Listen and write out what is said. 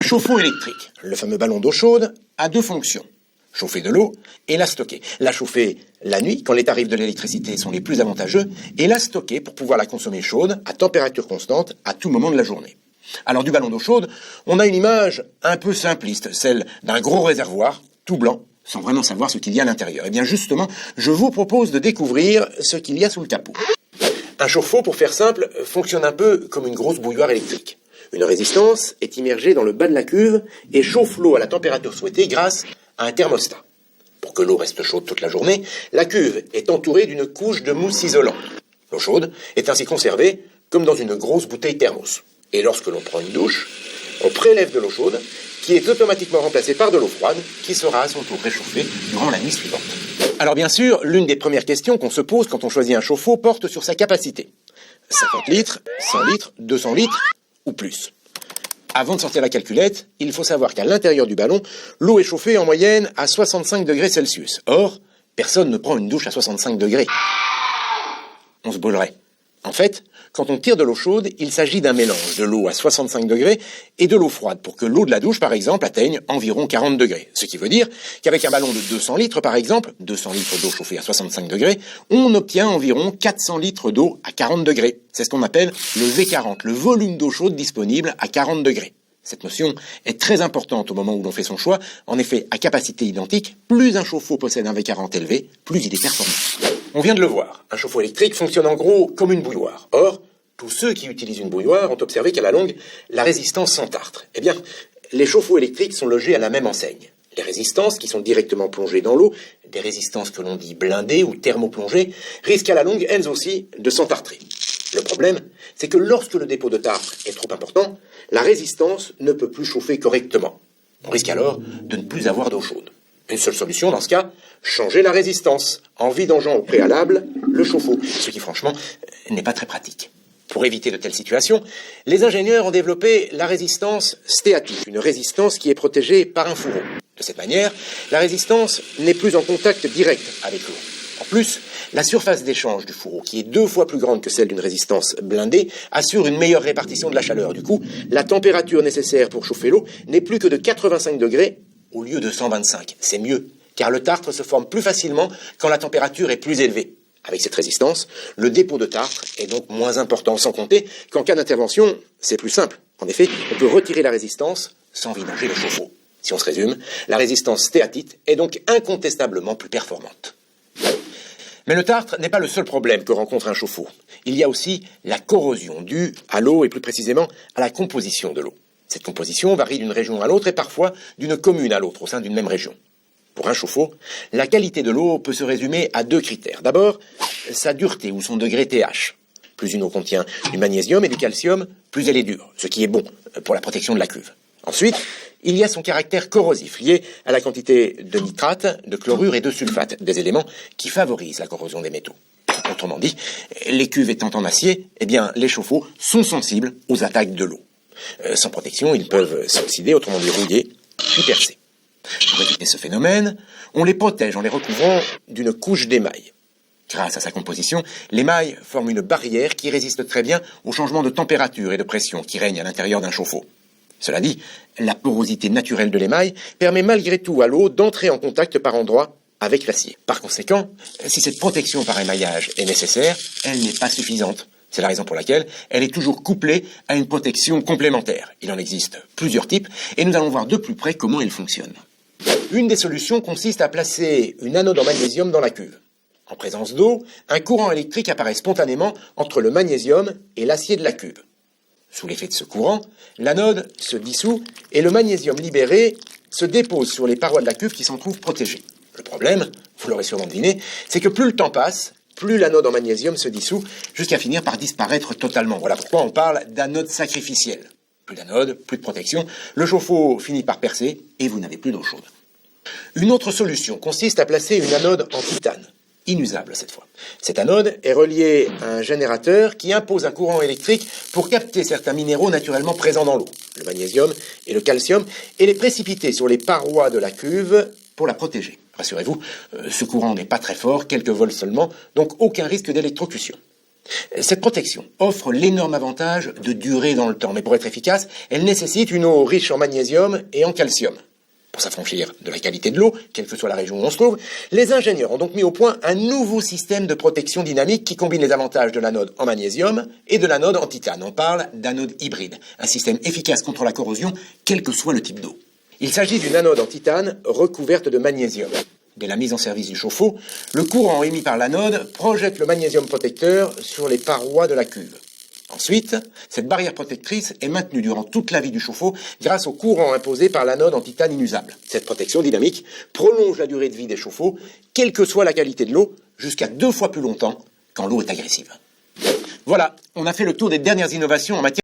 Un chauffe-eau électrique, le fameux ballon d'eau chaude, a deux fonctions. Chauffer de l'eau et la stocker. La chauffer la nuit, quand les tarifs de l'électricité sont les plus avantageux, et la stocker pour pouvoir la consommer chaude, à température constante, à tout moment de la journée. Alors du ballon d'eau chaude, on a une image un peu simpliste, celle d'un gros réservoir, tout blanc, sans vraiment savoir ce qu'il y a à l'intérieur. Et bien justement, je vous propose de découvrir ce qu'il y a sous le capot. Un chauffe-eau, pour faire simple, fonctionne un peu comme une grosse bouilloire électrique. Une résistance est immergée dans le bas de la cuve et chauffe l'eau à la température souhaitée grâce à un thermostat. Pour que l'eau reste chaude toute la journée, la cuve est entourée d'une couche de mousse isolante. L'eau chaude est ainsi conservée comme dans une grosse bouteille thermos. Et lorsque l'on prend une douche, on prélève de l'eau chaude qui est automatiquement remplacée par de l'eau froide qui sera à son tour réchauffée durant la nuit suivante. Alors bien sûr, l'une des premières questions qu'on se pose quand on choisit un chauffe-eau porte sur sa capacité. 50 litres, 100 litres, 200 litres ou plus. Avant de sortir la calculette, il faut savoir qu'à l'intérieur du ballon, l'eau est chauffée en moyenne à 65 degrés Celsius. Or, personne ne prend une douche à 65 degrés. On se brûlerait. En fait, quand on tire de l'eau chaude, il s'agit d'un mélange de l'eau à 65 degrés et de l'eau froide pour que l'eau de la douche, par exemple, atteigne environ 40 degrés. Ce qui veut dire qu'avec un ballon de 200 litres, par exemple, 200 litres d'eau chauffée à 65 degrés, on obtient environ 400 litres d'eau à 40 degrés. C'est ce qu'on appelle le V40, le volume d'eau chaude disponible à 40 degrés. Cette notion est très importante au moment où l'on fait son choix. En effet, à capacité identique, plus un chauffe-eau possède un V40 élevé, plus il est performant. On vient de le voir, un chauffe-eau électrique fonctionne en gros comme une bouilloire. Or, tous ceux qui utilisent une bouilloire ont observé qu'à la longue, la résistance s'entartre. Eh bien, les chauffe-eau électriques sont logés à la même enseigne. Les résistances, qui sont directement plongées dans l'eau, des résistances que l'on dit blindées ou thermoplongées, risquent à la longue, elles aussi, de s'entartrer. Le problème, c'est que lorsque le dépôt de tartre est trop important, la résistance ne peut plus chauffer correctement. On risque alors de ne plus avoir d'eau chaude. Une seule solution dans ce cas, changer la résistance en vidangeant au préalable le chauffe-eau, ce qui franchement n'est pas très pratique. Pour éviter de telles situations, les ingénieurs ont développé la résistance stéatique, une résistance qui est protégée par un fourreau. De cette manière, la résistance n'est plus en contact direct avec l'eau. En plus, la surface d'échange du fourreau, qui est 2 fois plus grande que celle d'une résistance blindée, assure une meilleure répartition de la chaleur. Du coup, la température nécessaire pour chauffer l'eau n'est plus que de 85 degrés au lieu de 125. C'est mieux, car le tartre se forme plus facilement quand la température est plus élevée. Avec cette résistance, le dépôt de tartre est donc moins important, sans compter qu'en cas d'intervention, c'est plus simple. En effet, on peut retirer la résistance sans vidanger le chauffe-eau. Si on se résume, la résistance stéatite est donc incontestablement plus performante. Mais le tartre n'est pas le seul problème que rencontre un chauffe-eau. Il y a aussi la corrosion due à l'eau et plus précisément à la composition de l'eau. Cette composition varie d'une région à l'autre et parfois d'une commune à l'autre au sein d'une même région. Pour un chauffe-eau, la qualité de l'eau peut se résumer à 2 critères. D'abord, sa dureté ou son degré TH. Plus une eau contient du magnésium et du calcium, plus elle est dure, ce qui est bon pour la protection de la cuve. Ensuite, il y a son caractère corrosif, lié à la quantité de nitrate, de chlorure et de sulfate, des éléments qui favorisent la corrosion des métaux. Autrement dit, les cuves étant en acier, eh bien, les chauffe-eau sont sensibles aux attaques de l'eau. Sans protection, ils peuvent s'oxyder, autrement dit rouiller, puis percer. Pour éviter ce phénomène, on les protège en les recouvrant d'une couche d'émail. Grâce à sa composition, l'émail forme une barrière qui résiste très bien aux changements de température et de pression qui règnent à l'intérieur d'un chauffe-eau. Cela dit, la porosité naturelle de l'émail permet malgré tout à l'eau d'entrer en contact par endroits avec l'acier. Par conséquent, si cette protection par émaillage est nécessaire, elle n'est pas suffisante. C'est la raison pour laquelle elle est toujours couplée à une protection complémentaire. Il en existe plusieurs types et nous allons voir de plus près comment ils fonctionnent. Une des solutions consiste à placer une anode en magnésium dans la cuve. En présence d'eau, un courant électrique apparaît spontanément entre le magnésium et l'acier de la cuve. Sous l'effet de ce courant, l'anode se dissout et le magnésium libéré se dépose sur les parois de la cuve qui s'en trouvent protégées. Le problème, vous l'aurez sûrement deviné, c'est que plus le temps passe, plus l'anode en magnésium se dissout jusqu'à finir par disparaître totalement. Voilà pourquoi on parle d'anode sacrificielle. Plus d'anode, plus de protection, le chauffe-eau finit par percer et vous n'avez plus d'eau chaude. Une autre solution consiste à placer une anode en titane, inusable cette fois. Cette anode est reliée à un générateur qui impose un courant électrique pour capter certains minéraux naturellement présents dans l'eau, le magnésium et le calcium, et les précipiter sur les parois de la cuve pour la protéger. Rassurez-vous, ce courant n'est pas très fort, quelques volts seulement, donc aucun risque d'électrocution. Cette protection offre l'énorme avantage de durer dans le temps, mais pour être efficace, elle nécessite une eau riche en magnésium et en calcium. Pour s'affranchir de la qualité de l'eau, quelle que soit la région où on se trouve, les ingénieurs ont donc mis au point un nouveau système de protection dynamique qui combine les avantages de l'anode en magnésium et de l'anode en titane. On parle d'anode hybride, un système efficace contre la corrosion, quel que soit le type d'eau. Il s'agit d'une anode en titane recouverte de magnésium. Dès la mise en service du chauffe-eau, le courant émis par l'anode projette le magnésium protecteur sur les parois de la cuve. Ensuite, cette barrière protectrice est maintenue durant toute la vie du chauffe-eau grâce au courant imposé par l'anode en titane inusable. Cette protection dynamique prolonge la durée de vie des chauffe-eau, quelle que soit la qualité de l'eau, jusqu'à 2 fois plus longtemps quand l'eau est agressive. Voilà, on a fait le tour des dernières innovations en matière